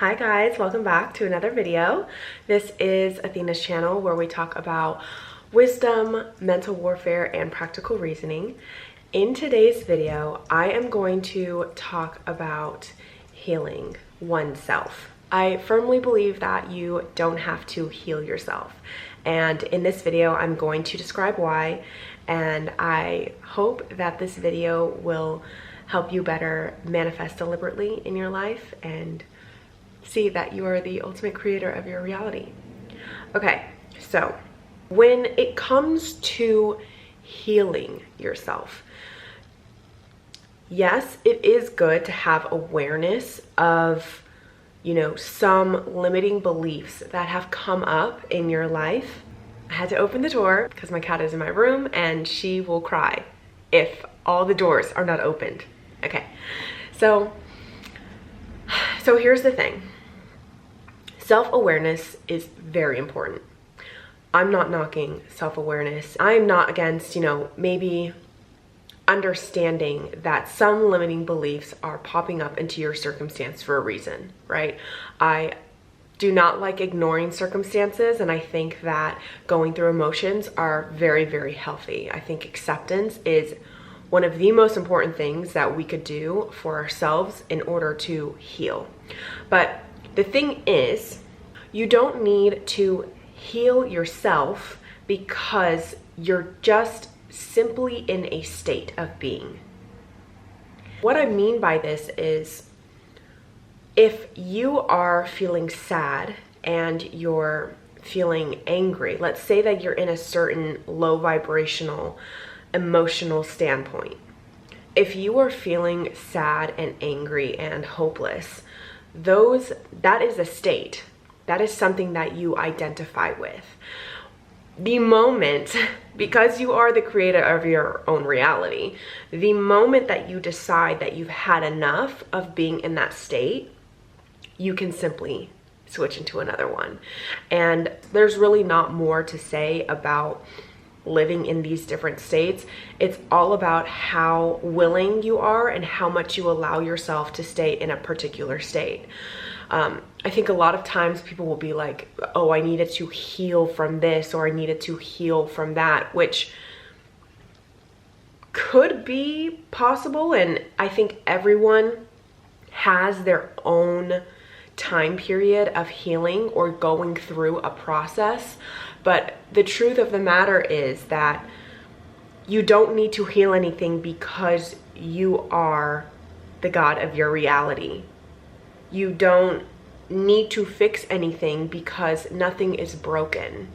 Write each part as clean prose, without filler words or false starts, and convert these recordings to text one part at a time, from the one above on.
Hi guys, welcome back to another video. This is Athena's channel where we talk about wisdom, mental warfare, and practical reasoning. In today's video, I am going to talk about healing oneself. I firmly believe that you don't have to heal yourself. And in this video, I'm going to describe why, and I hope that this video will help you better manifest deliberately in your life and see that you are the ultimate creator of your reality. Okay, so when it comes to healing yourself, yes, it is good to have awareness of, some limiting beliefs that have come up in your life. I had to open the door because my cat is in my room and she will cry if all the doors are not opened. Okay, so here's the thing. Self-awareness is very important. I'm not knocking self-awareness. I'm not against, maybe understanding that some limiting beliefs are popping up into your circumstance for a reason, right? I do not like ignoring circumstances, and I think that going through emotions are very, very healthy. I think acceptance is one of the most important things that we could do for ourselves in order to heal. But the thing is, you don't need to heal yourself because you're just simply in a state of being. What I mean by this is, if you are feeling sad and you're feeling angry, let's say that you're in a certain low vibrational emotional standpoint. If you are feeling sad and angry and hopeless, that is a state. That is something that you identify with. The moment, because you are the creator of your own reality, the moment that you decide that you've had enough of being in that state, you can simply switch into another one. And there's really not more to say about living in these different states. It's all about how willing you are and how much you allow yourself to stay in a particular state. I think a lot of times people will be like, oh, I needed to heal from this, or I needed to heal from that, which could be possible. And I think everyone has their own time period of healing or going through a process. But the truth of the matter is that you don't need to heal anything because you are the God of your reality. You don't need to fix anything because nothing is broken.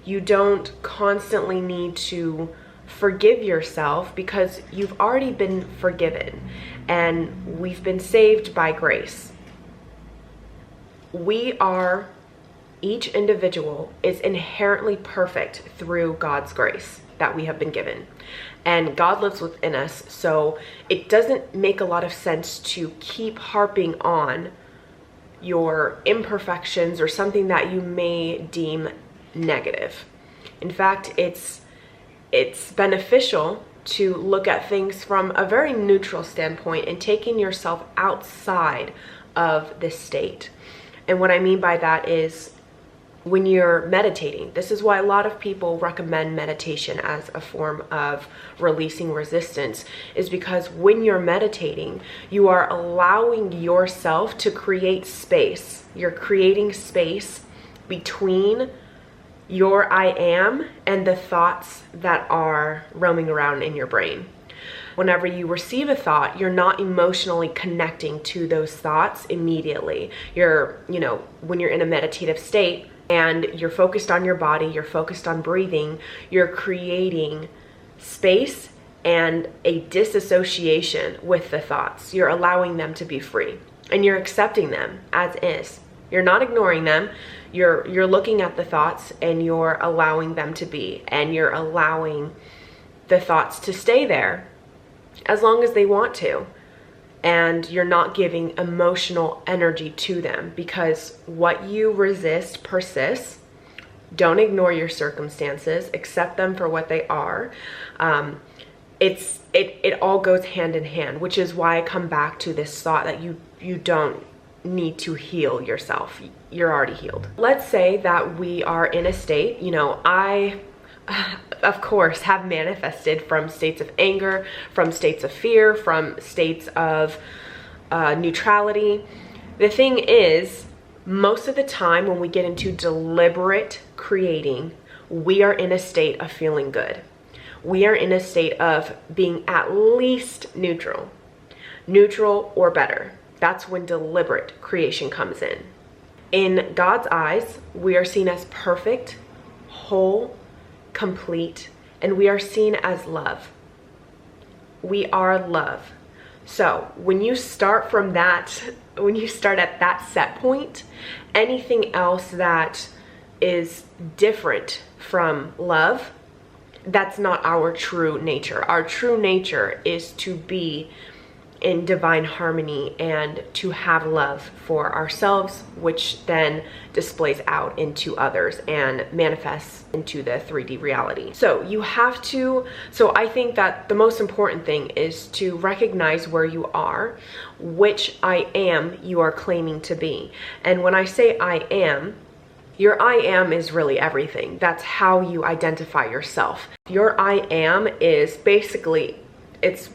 You don't constantly need to forgive yourself because you've already been forgiven and we've been saved by grace. Each individual is inherently perfect through God's grace that we have been given. And God lives within us, so it doesn't make a lot of sense to keep harping on your imperfections or something that you may deem negative. In fact, it's beneficial to look at things from a very neutral standpoint and taking yourself outside of this state. And what I mean by that is, when you're meditating, this is why a lot of people recommend meditation as a form of releasing resistance, is because when you're meditating, you are allowing yourself to create space. You're creating space between your I am and the thoughts that are roaming around in your brain. Whenever you receive a thought, you're not emotionally connecting to those thoughts immediately. When you're in a meditative state, and you're focused on your body, you're focused on breathing, you're creating space and a disassociation with the thoughts. You're allowing them to be free and you're accepting them as is. You're not ignoring them. You're looking at the thoughts and you're allowing them to be, and you're allowing the thoughts to stay there as long as they want to. And you're not giving emotional energy to them, because what you resist persists. Don't ignore your circumstances, accept them for what they are. It all goes hand in hand, which is why I come back to this thought that you don't need to heal yourself. You're already healed. Let's say that we are in a state, you know, I of course have manifested from states of anger, from states of fear, from states of neutrality. The thing is, most of the time when we get into deliberate creating, we are in a state of feeling good. We are in a state of being at least neutral or better. That's when deliberate creation comes in. In God's eyes, we are seen as perfect, whole, complete, and we are seen as love. We are love. So when you start from that, when you start at that set point, anything else that is different from love, that's not our true nature. Our true nature is to be in divine harmony and to have love for ourselves, which then displays out into others and manifests into the 3D reality. So I think that the most important thing is to recognize where you are, which I am you are claiming to be. And when I say I am, your I am is really everything. That's how you identify yourself. Your I am is basically, it's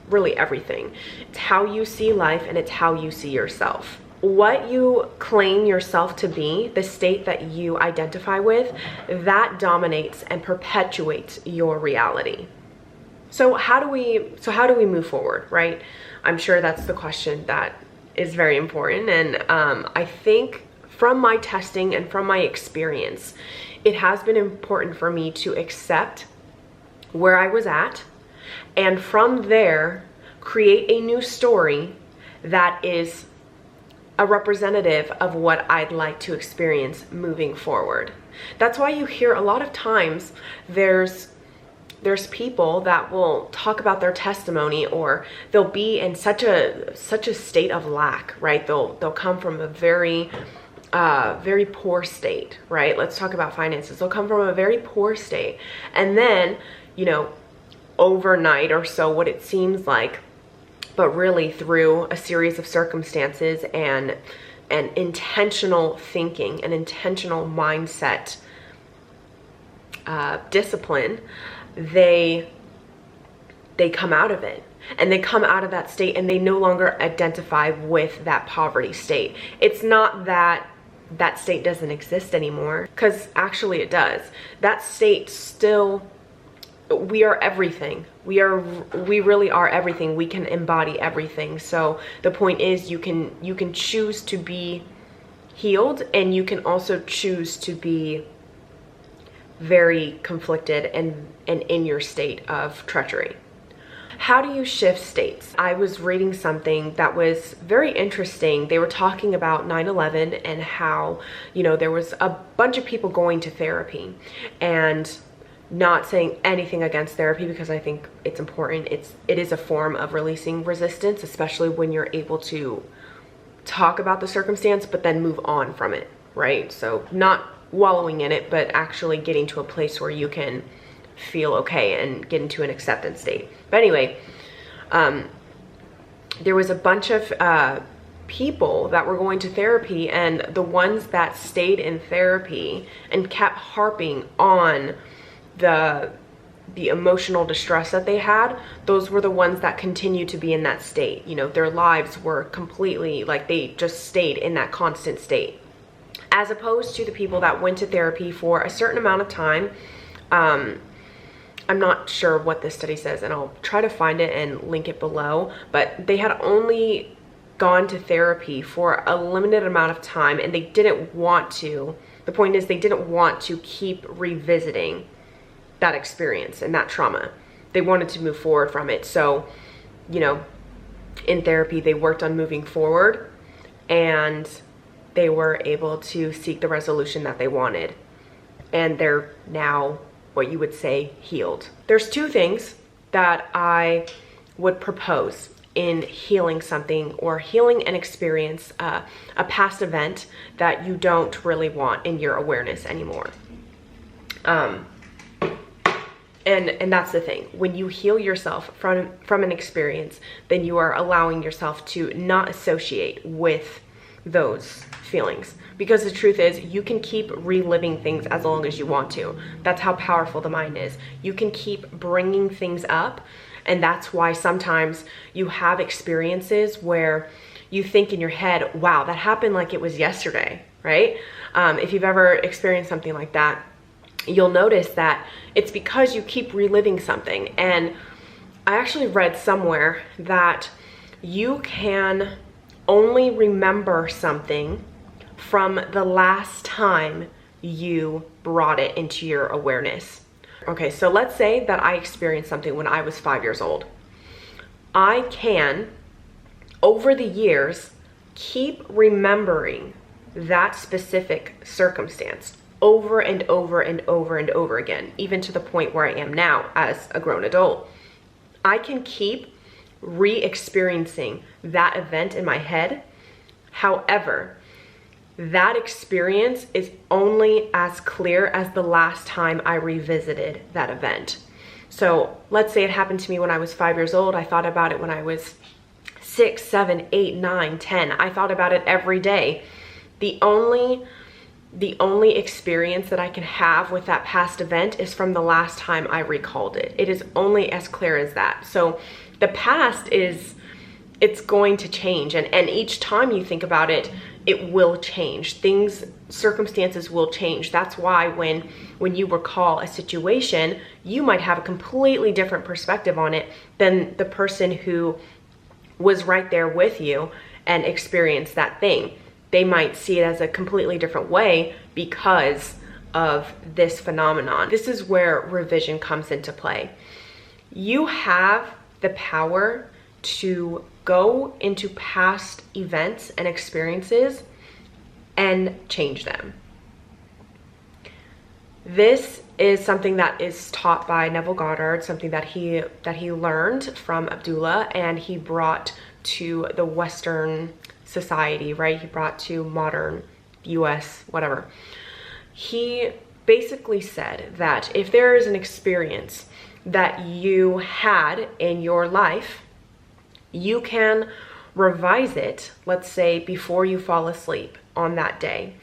really everything. It's how you see life and it's how you see yourself. What you claim yourself to be, the state that you identify with, that dominates and perpetuates your reality. So how do we move forward, right? I'm sure that's the question that is very important. And I think from my testing and from my experience, it has been important for me to accept where I was at, and from there, create a new story that is a representative of what I'd like to experience moving forward. That's why you hear a lot of times there's people that will talk about their testimony, or they'll be in such a state of lack, right? They'll come from a very poor state, right? Let's talk about finances. They'll come from a very poor state, and then, you know, overnight or so, what it seems like, but really through a series of circumstances and intentional thinking and intentional mindset discipline, they come out of it. And they come out of that state and they no longer identify with that poverty state. It's not that that state doesn't exist anymore, because actually it does. That state still, we are everything. We really are everything. We can embody everything. So the point is, you can choose to be healed, and you can also choose to be very conflicted and in your state of treachery. How do you shift states? I was reading something that was very interesting. They were talking about 9/11 and how, you know, there was a bunch of people going to therapy, and not saying anything against therapy, because I think it's important. It is a form of releasing resistance, especially when you're able to talk about the circumstance, but then move on from it, right? So not wallowing in it, but actually getting to a place where you can feel okay and get into an acceptance state. But anyway, there was a bunch of people that were going to therapy, and the ones that stayed in therapy and kept harping on the emotional distress that they had, those were the ones that continued to be in that state. You know, their lives were completely, like, they just stayed in that constant state, as opposed to the people that went to therapy for a certain amount of time. I'm not sure what this study says, and I'll try to find it and link it below, but they had only gone to therapy for a limited amount of time, and they didn't want to. The point is, they didn't want to keep revisiting that experience and that trauma. They wanted to move forward from it. So, you know, in therapy, they worked on moving forward, and they were able to seek the resolution that they wanted. And they're now, what you would say, healed. There's two things that I would propose in healing something, or healing an experience, a past event that you don't really want in your awareness anymore. And that's the thing. When you heal yourself from an experience, then you are allowing yourself to not associate with those feelings, because the truth is you can keep reliving things as long as you want to. That's how powerful the mind is. You can keep bringing things up, and that's why sometimes you have experiences where you think in your head, wow, that happened like it was yesterday, right? If you've ever experienced something like that, you'll notice that it's because you keep reliving something. And I actually read somewhere that you can only remember something from the last time you brought it into your awareness. Okay, so let's say that I experienced something when I was 5 years old. I can, over the years, keep remembering that specific circumstance over and over and over and over again, even to the point where I am now as a grown adult. I can keep re-experiencing that event in my head. However, that experience is only as clear as the last time I revisited that event. So let's say it happened to me when I was 5 years old. I thought about it when I was 6, 7, 8, 9, 10. I thought about it every day. The only experience that I can have with that past event is from the last time I recalled it. It is only as clear as that. So the past it's going to change. And each time you think about it, it will change. Circumstances will change. That's why when you recall a situation, you might have a completely different perspective on it than the person who was right there with you and experienced that thing. They might see it as a completely different way because of this phenomenon. This is where revision comes into play. You have the power to go into past events and experiences and change them. This is something that is taught by Neville Goddard, something that he learned from Abdullah, and he brought to the Western society, right? He brought to modern US, whatever. He basically said that if there is an experience that you had in your life, you can revise it, let's say before you fall asleep on that day.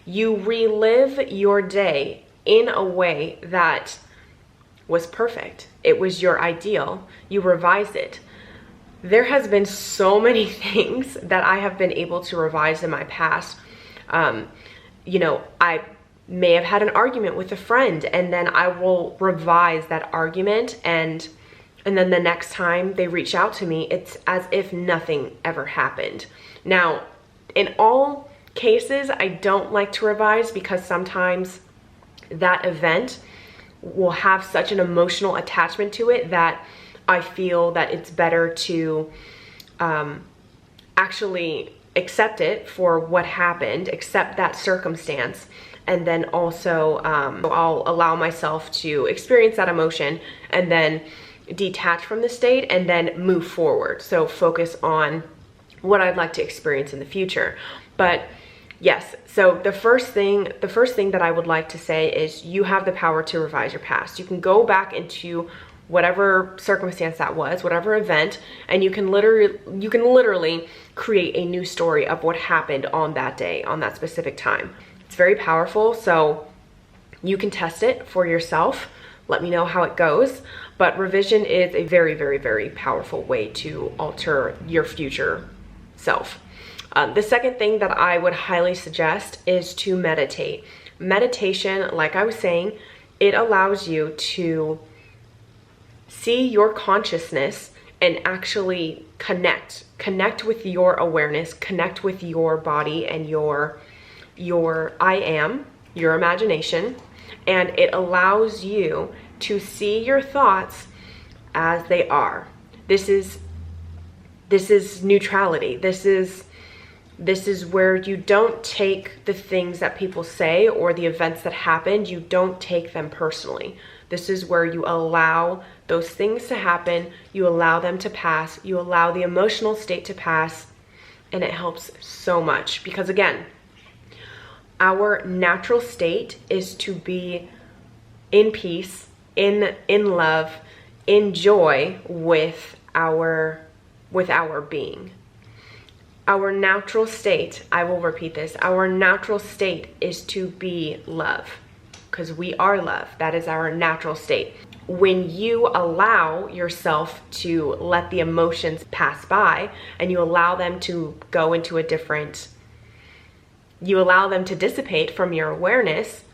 You relive your day in a way that was perfect. It was your ideal. You revised it. There has been so many things that I have been able to revise in my past. I may have had an argument with a friend, and then I will revise that argument, and then the next time they reach out to me, it's as if nothing ever happened. Now, in all cases, I don't like to revise because sometimes that event will have such an emotional attachment to it that I feel that it's better to actually accept it for what happened, accept that circumstance, and then also I'll allow myself to experience that emotion and then detach from the state and then move forward. So focus on what I'd like to experience in the future. But yes, so the first thing that I would like to say is you have the power to revise your past. You can go back into whatever circumstance that was, whatever event, and you can literally create a new story of what happened on that day, on that specific time. It's very powerful, so you can test it for yourself. Let me know how it goes. But revision is a very, very, very powerful way to alter your future self. The second thing that I would highly suggest is to meditate. Meditation, like I was saying, it allows you to see your consciousness and actually connect with your awareness, connect with your body and your I am, your imagination, and it allows you to see your thoughts as they are. This is neutrality. This is where you don't take the things that people say or the events that happened, you don't take them personally. This is where you allow those things to happen, you allow them to pass, you allow the emotional state to pass, and it helps so much. Because again, our natural state is to be in peace, in love, in joy with our being. Our natural state, I will repeat this, our natural state is to be love, because we are love. That is our natural state. When you allow yourself to let the emotions pass by and you allow them to go into a different, you allow them to dissipate from your awareness,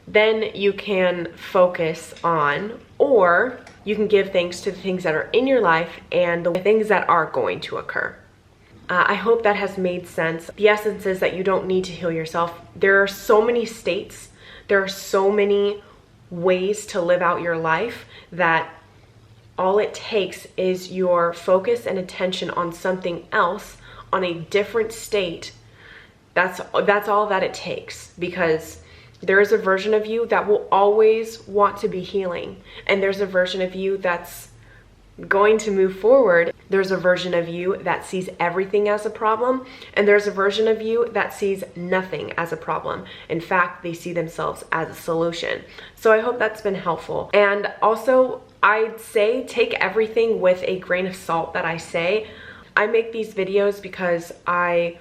then you can focus on, or you can give thanks to the things that are in your life and the things that are going to occur. I hope that has made sense. The essence is that you don't need to heal yourself. There are so many states, there are so many ways to live out your life that all it takes is your focus and attention on something else, on a different state. That's all that it takes, because there is a version of you that will always want to be healing, and there's a version of you that's going to move forward. There's a version of you that sees everything as a problem, and there's a version of you that sees nothing as a problem. In fact, they see themselves as a solution. So I hope that's been helpful. And also, I'd say take everything with a grain of salt that I say. I make these videos because I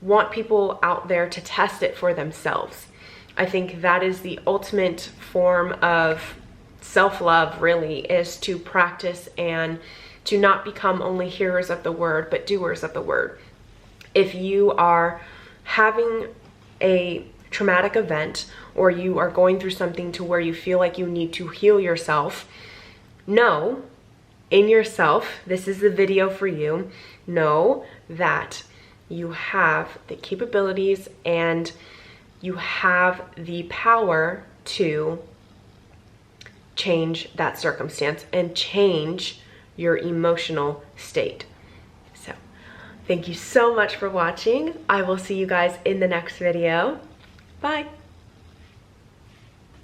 want people out there to test it for themselves. I think that is the ultimate form of self-love, really, is to practice and to not become only hearers of the word, but doers of the word. If you are having a traumatic event, or you are going through something to where you feel like you need to heal yourself, know in yourself, this is the video for you, know that you have the capabilities and you have the power to change that circumstance and change your emotional state. So thank you so much for watching. I will see you guys in the next video. Bye.